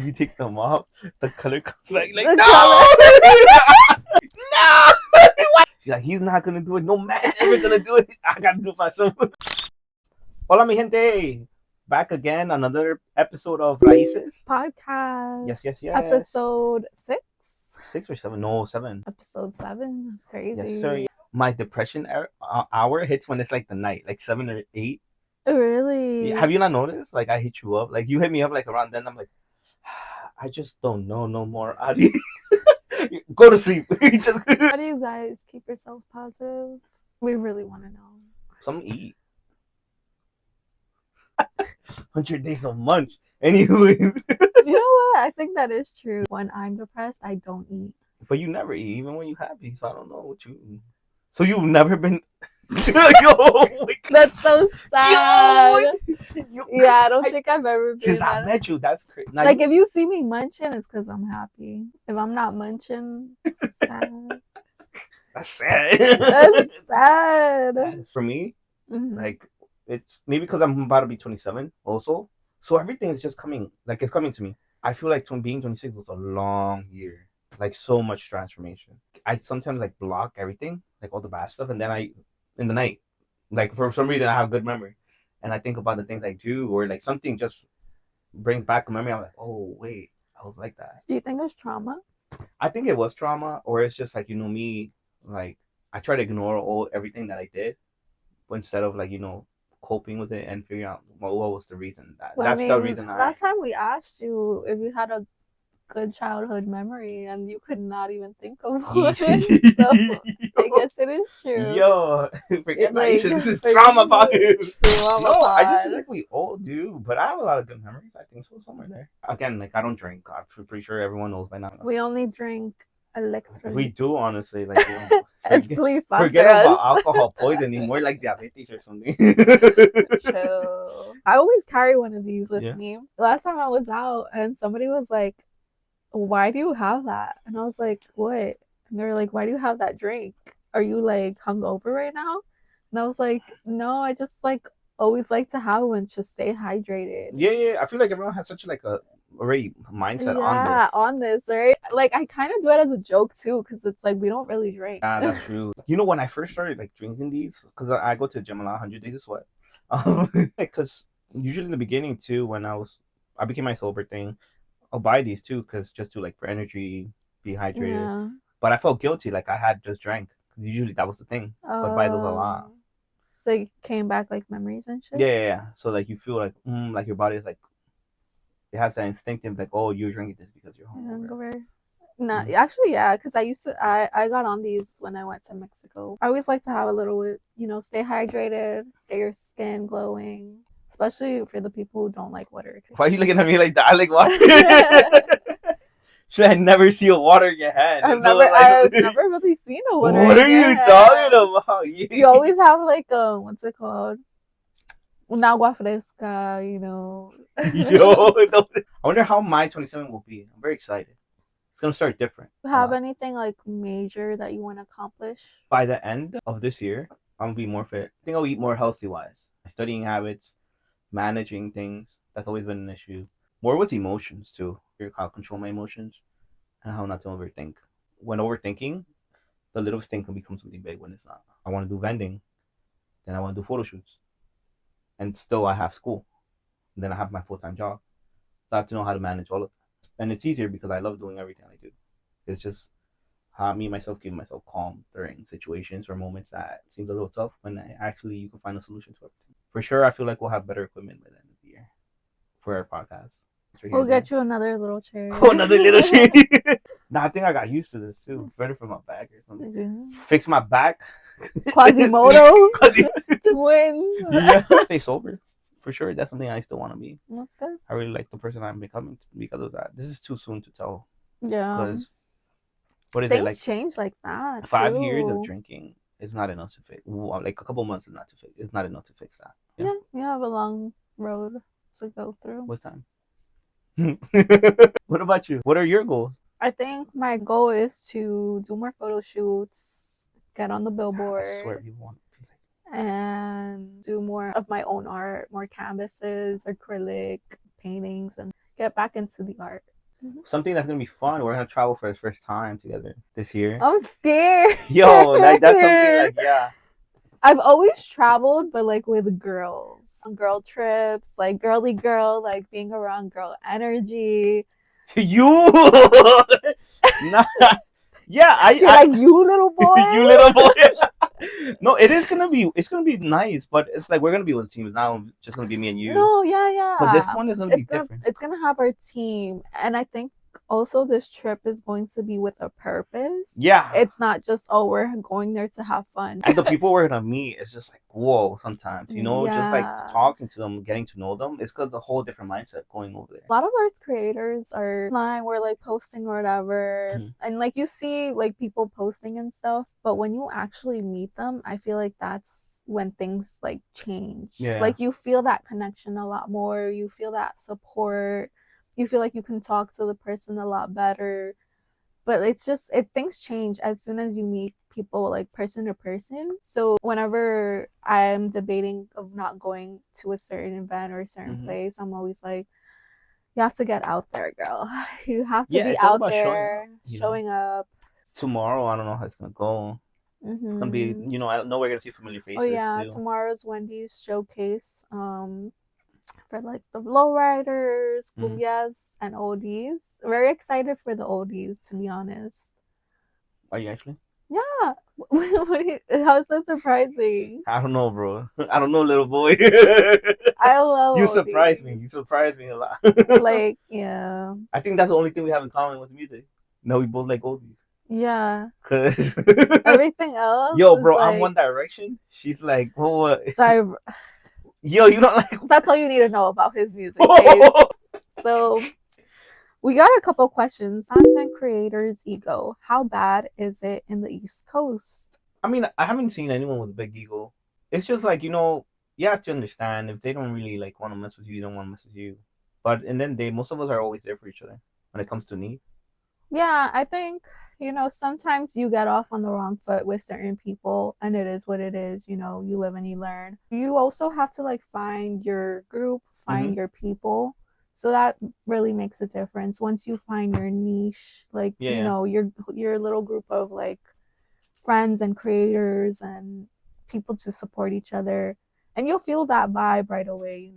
You take them off, the color comes back like, The no! No! She's like, he's not gonna do it. No man ever gonna do it. I gotta do it myself. Hola Mi Gente! Back again, another episode of Raices. podcast. Yes. Episode 6? 6 or 7? No, 7. Episode 7. That's crazy. Yes, sir. My depression hour hits when it's like the night, like 7 or 8. Really? Have you not noticed? Like, I hit you up. Like, you hit me up like around then. I'm like, I just don't know no more. Adi. Go to sleep. How do you guys keep yourself positive? We really want to know. Some eat. 100 days of munch. Anyway. You know what? I think that is true. When I'm depressed, I don't eat. But you never eat, even when you're happy. So I don't know what you. So you've never been. Yo, that's so sad. Yo, yeah, I don't think I've ever been. Since I met you, that's crazy. Like, if you see me munching, it's because I'm happy. If I'm not munching, it's sad. That's sad. That's sad. For me, like, it's maybe because I'm about to be 27 also. So everything is just coming, like, it's coming to me. I feel like being 26 was a long year. Like, so much transformation. I sometimes, like, block everything, like, all the bad stuff. And then in the night, like, for some reason, I have good memory. And I think about the things I do, or, like, something just brings back a memory. I'm like, oh, wait, I was like that. Do you think it's trauma? I think it was trauma, or it's just, like, me, like, I try to ignore everything that I did. But instead of, like, coping with it and figuring out what was the reason. That's the reason. Last time we asked you if you had a good childhood memory, and you could not even think of one. So I guess it is true. Yo, forget Raices. This is trauma podcast. No, I just feel like we all do, but I have a lot of good memories. I think so, somewhere there. Again, like, I don't drink. I'm pretty sure everyone knows by now. We only drink electrolytes. We do, honestly. Like, please forget about alcohol poisoning. More like diabetes or something. Chill. I always carry one of these with me. Last time I was out, and somebody was like, why do you have that? And I was like, what? And they were like, why do you have that drink? Are you, like, hungover right now? And I was like, no, I just, like, always like to have one to stay hydrated. Yeah. I feel like everyone has such, like, a already mindset on this, right? Like, I kind of do it as a joke too, because it's like we don't really drink. That's true. When I first started, like, drinking these, because I go to the gym a lot, 100 days of sweat. Because usually in the beginning too, when I became my sober thing, I'll buy these too, because just to, like, for energy, be hydrated. Yeah. But I felt guilty, like I had just drank. Usually that was the thing. But buy those a lot. So it came back like memories and shit. Yeah. So, like, you feel like your body is like, it has that instinctive, like, oh, you're drinking this because you're hungover. No, actually, yeah, because I got on these when I went to Mexico. I always like to have a little bit, stay hydrated, get your skin glowing, especially for the people who don't like water. Why are you looking at me like that? I like water. Should I never see a water in your hand? I've never really seen a water. What are you talking about? You always have, like, what's it called? Un agua fresca, Yo, I wonder how my 27 will be. I'm very excited. It's gonna start different. Do you have anything, like, major that you want to accomplish? By the end of this year, I'm gonna be more fit. I think I'll eat more healthy wise. My studying habits, managing things. That's always been an issue. More with emotions too. How to control my emotions and how not to overthink. When overthinking, the littlest thing can become something big when it's not. I want to do vending, then I want to do photo shoots. And still I have school. And then I have my full-time job. So I have to know how to manage all of that. And it's easier because I love doing everything I do. It's just how myself keep myself calm during situations or moments that seems a little tough, when you can find a solution to everything. For sure, I feel like we'll have better equipment by the end of the year for our podcast. We'll get you another little chair. Oh, another little chair. Nah, I think I got used to this too. Better for my back or something. Mm-hmm. Fix my back. Quasimodo. Twins. Yeah. Stay sober. For sure. That's something I still want to be. That's good. I really like the person I'm becoming because of that. This is too soon to tell. Yeah. Because what is things it like? Change like that. 5 years of drinking is not enough to fix. Like, a couple months is not to fix. It's not enough to fix that. Yeah, you have a long road to go through. What's time? What about you? What are your goals? I think my goal is to do more photo shoots, get on the billboard. I swear people want to be like, and do more of my own art, more canvases, acrylic, paintings, and get back into the art. Something that's gonna be fun. We're gonna travel for the first time together this year. I'm scared. Yo, that's something like, yeah. I've always traveled, but like with girls, girl trips, like girly girl, like being around girl energy. You, nah. Yeah, You're like, you little boy. You little boy. No, it's gonna be nice, but it's like we're gonna be with teams now. Just gonna be me and you. No, yeah. But this one is gonna be different. It's gonna have our team, and I think also this trip is going to be with a purpose. Yeah, it's not just, oh, we're going there to have fun. And the people we're gonna meet, it's just like, whoa. Sometimes, just like talking to them, getting to know them, it's got a whole different mindset going over there. A lot of our creators are online, we're like posting or whatever, and like you see like people posting and stuff, but when you actually meet them, I feel like that's when things like change. Like you feel that connection a lot more, you feel that support, you feel like you can talk to the person a lot better. But it's just, things change as soon as you meet people like person to person. So whenever I'm debating of not going to a certain event or a certain place, I'm always like, you have to get out there, girl. You have to be out there, showing up. Tomorrow, I don't know how it's gonna go. It's gonna be, I know we're gonna see familiar faces. Oh yeah, too. Tomorrow's Wendy's showcase. For like the lowriders, cumbias, and oldies. Very excited for the oldies, to be honest. Are you actually? Yeah. How's that surprising? I don't know, bro. I don't know, little boy. I love you. Surprised me. You surprised me a lot. Like, yeah. I think that's the only thing we have in common with music. No, we both like oldies. Yeah. Cause everything else. Yo, bro, I'm One Direction. She's like, what? Yo, you don't like. That's all you need to know about his music. So, we got a couple questions. Content creators' ego. How bad is it in the East Coast? I mean, I haven't seen anyone with a big ego. It's just like, you have to understand if they don't really like want to mess with you, don't want to mess with you. But and then most of us are always there for each other when it comes to need. Yeah, I think, sometimes you get off on the wrong foot with certain people, and it is what it is. You live and you learn. You also have to like find your group, find your people. So that really makes a difference. Once you find your niche, like, your little group of like friends and creators and people to support each other, and you'll feel that vibe right away,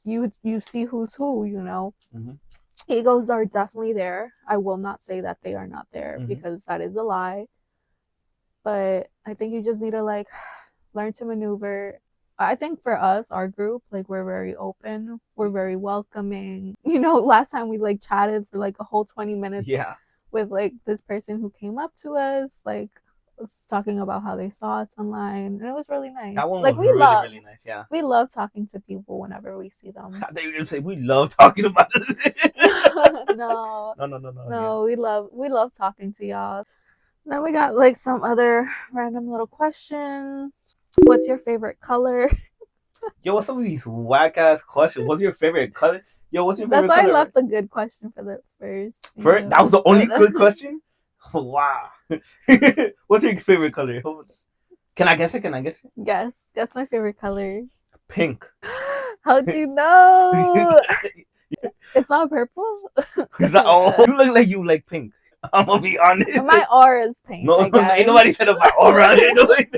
you see who's who, Egos are definitely there. I will not say that they are not there because that is a lie. But I think you just need to like learn to maneuver. I think for us, our group, like we're very open. We're very welcoming. Last time we like chatted for like a whole 20 minutes with like this person who came up to us, like talking about how they saw us online, and it was really nice. That one was really nice. Yeah, we love talking to people whenever we see them. They were gonna say we love talking about it. No. Yeah. We love talking to y'all. Then we got like some other random little questions. What's your favorite color? Yo, what's some of these whack ass questions? What's your favorite color? Yo, what's your favorite color? That's why I left the good question for the first. First, that was the only good question? Wow. What's your favorite color? Can I guess it? Guess my favorite color. Pink. How'd you know? It's not purple. It's not, you look like you like pink. I'm gonna be honest. My aura is pink. No, ain't nobody said about aura. You're like,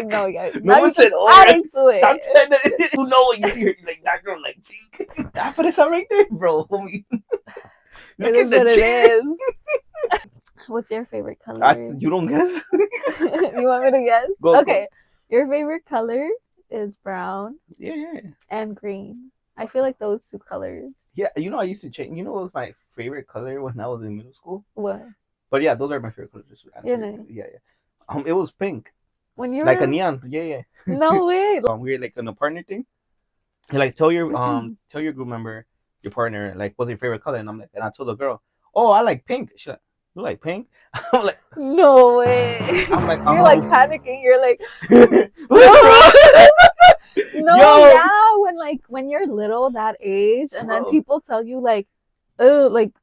no, yeah. No one said aura. Stop saying that. You know what you see her, like that girl like pink. I put it right there, bro. Homie. Look at the chin. What's your favorite color? You don't guess? You want me to guess? Okay. Your favorite color is brown. Yeah. And green. I feel like those two colors. Yeah, I used to change. What was my favorite color when I was in middle school? What? But yeah, those are my favorite colors. Yeah. It was pink. When you were like a neon. Yeah. No way. We were like in a partner thing. And like tell your group member, your partner, like what's your favorite color, and I told the girl, oh, I like pink. She's like, you like pink? I'm like, no way. I'm like, you're like panicking. You're like, no. Yeah, when you're little, that age, and then people tell you like, oh, like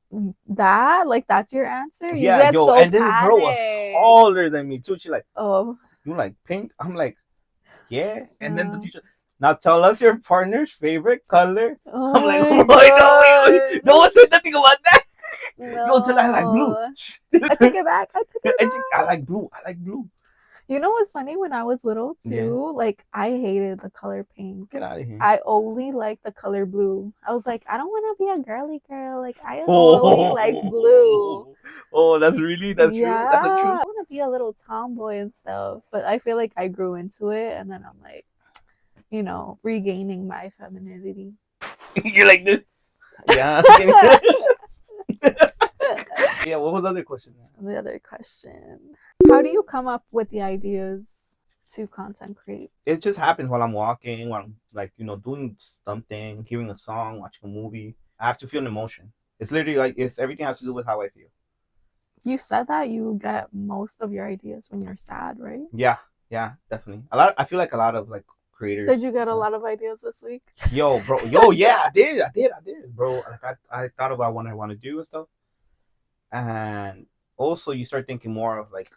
that, like that's your answer. You get so and then the girl was taller than me too. She's like, oh, you like pink? I'm like, yeah. And then the teacher, Now tell us your partner's favorite color. Oh I'm like, my oh, no one said nothing about that. No, tell I like blue. No. I take it back. I took it back. I like blue. I like blue. You know what's funny? When I was little too, Yeah. like I hated the color pink. Get out of here. I only like the color blue. I was like, I don't want to be a girly girl. Like I only Oh, like blue. oh, that's true. That's a truth. I want to be a little tomboy and stuff, but I feel like I grew into it, and then I'm like, you know, regaining my femininity. You're like this. Yeah. Yeah. What was the other question? The other question: how do you come up with the ideas to content create? It just happens while I'm walking, while I'm like, doing something, hearing a song, watching a movie. I have to feel an emotion. It's literally like everything has to do with how I feel. You said that you get most of your ideas when you're sad, right? Yeah, definitely. I feel like a lot of like creators. Did you get a lot of ideas this week? Yo, bro. Yeah, I did, bro. Like I thought about what I want to do and stuff, and also you start thinking more of like,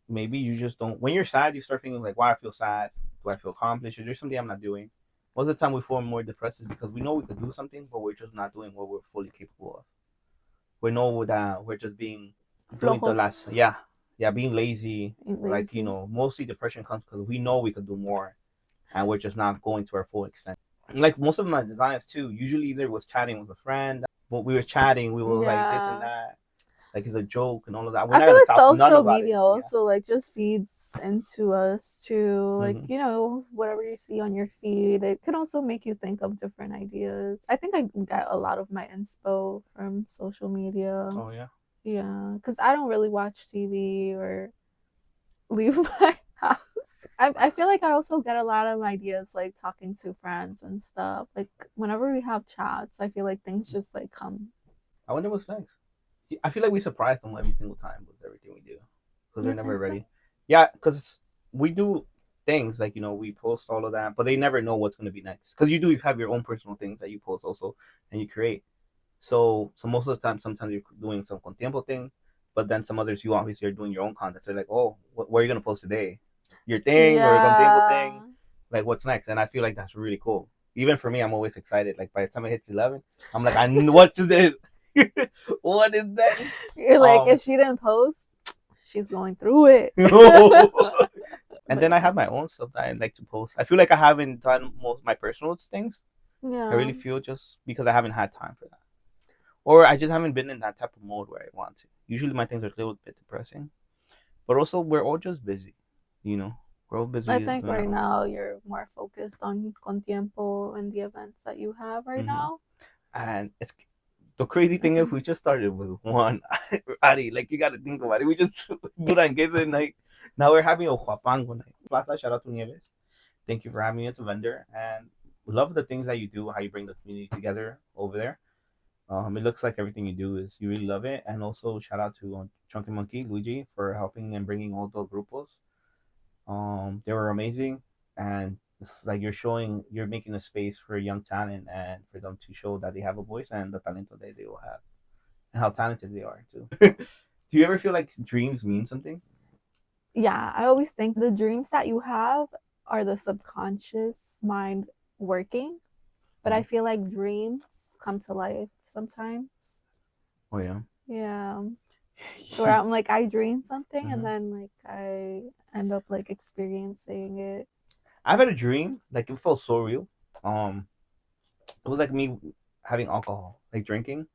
maybe you just don't. When you're sad, you start thinking like, why I feel sad? Do I feel accomplished? Is there something I'm not doing? Most of the time, we feel more depressed is because we know we could do something, but we're just not doing what we're fully capable of. We know that we're just being doing the last, being lazy. Like mostly depression comes because we know we could do more, and we're just not going to our full extent. Like most of my designs too, usually either was chatting with a friend, but we were chatting, we were like this and that. Like it's a joke and all of that. I feel like social media also like just feeds into us too. Like whatever you see on your feed, it can also make you think of different ideas. I think I got a lot of my inspo from social media. Oh yeah. Yeah, because I don't really watch TV or leave my house. I feel like I also get a lot of ideas like talking to friends and stuff. Like whenever we have chats, I feel like things just like come. I wonder what's next. I feel like we surprise them every single time with everything we do because they're never ready. So? Yeah, because we do things like we post all of that, but they never know what's going to be next because you have your own personal things that you post also and you create. So most of the time, sometimes you're doing some con tiempo thing, but then some others you obviously are doing your own content. So you're like, oh, what are you going to post today? Your thing or your con tiempo thing? Like what's next? And I feel like that's really cool. Even for me, I'm always excited. Like by the time it hits 11, I'm like, I know what to do. What is that? You're like, if she didn't post, she's going through it. And then I have my own stuff that I like to post. I feel like I haven't done most of my personal things. Yeah. I really feel just because I haven't had time for that. Or I just haven't been in that type of mode where I want to. Usually my things are a little bit depressing. But also we're all just busy. We're all busy. I think right now you're more focused on con tiempo and the events that you have right now. And it's the crazy thing is we just started with one. Ari, like you gotta think about it. We just do that engagement night. Now we're having a Huapango night. Plaza, shout out to Nieves. Thank you for having me as a vendor. And we love the things that you do, how you bring the community together over there. It looks like everything you do is you really love it. And also shout out to Chunky Monkey, Luigi, for helping and bringing all the grupos. They were amazing. And it's like you're making a space for young talent and for them to show that they have a voice and the talento that they will have and how talented they are too. Do you ever feel like dreams mean something? Yeah, I always think the dreams that you have are the subconscious mind working, but I feel like dreams come to life sometimes. Oh yeah. Yeah. Where I'm like, I dream something and then like I end up like experiencing it. I've had a dream, like it felt so real. It was like me having alcohol, like drinking,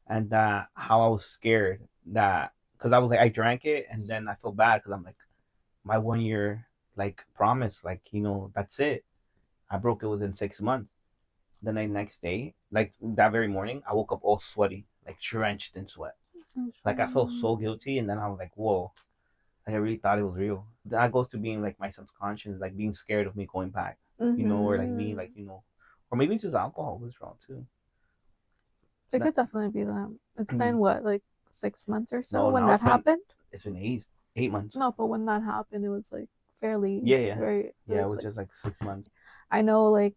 and how I was scared that because I was like I drank it and then I felt bad because I'm like my 1 year like promise, like that's it. I broke it within 6 months. The next day, like that very morning, I woke up all sweaty, like drenched in sweat. Like I felt so guilty, and then I was like, whoa. Like I really thought it was real. That goes to being like my subconscious, like being scared of me going back, or like me, like or maybe it's just alcohol was wrong too. It could definitely be that. It's been what, like 6 months or so when that happened? It's been 8 months. No, but when that happened, it was like fairly right. Yeah, it was just like 6 months. I know, like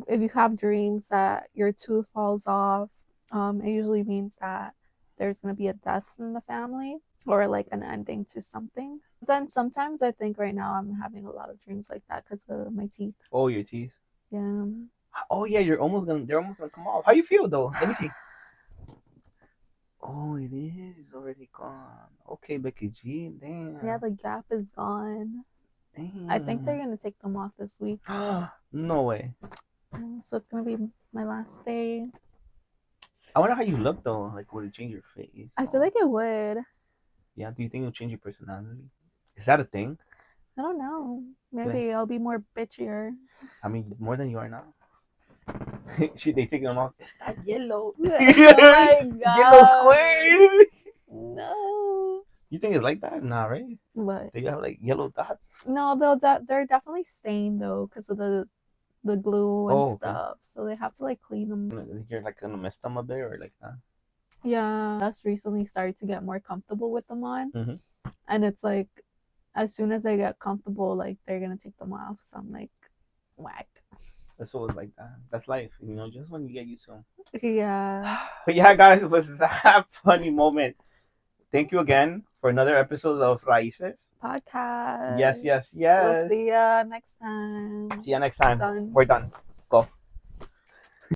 if you have dreams that your tooth falls off, it usually means that there's gonna be a death in the family or like an ending to something. But then sometimes I think right now I'm having a lot of dreams like that because of my teeth. Oh, your teeth. Yeah. Oh yeah, they're almost gonna come off. How you feel though? Let me see. Oh, it is already gone. Okay, Becky G. Damn. Yeah, the gap is gone. Damn. I think they're gonna take them off this week. No way. So it's gonna be my last day. I wonder how you look though. Like, would it change your face? I feel like it would. Yeah. Do you think it'll change your personality? Is that a thing? I don't know. Maybe I'll be more bitchier. I mean, more than you are now. They take them off. It's that yellow. Oh my god. Yellow square. No. You think it's like that? Nah, right? What? They have like yellow dots. No, they're definitely stained though because of the glue and stuff. So they have to like clean them. You're like gonna mess them a bit or like that. Yeah, just recently started to get more comfortable with them on, and it's like as soon as I get comfortable, like they're gonna take them off. So I'm like, whack. That's always like that. That's life, you know. Just when you get used to them. Yeah. Yeah, guys, it was that funny moment. Thank you again for another episode of Raices Podcast. Yes. We'll see ya next time. See you next time. Done. We're done. Go.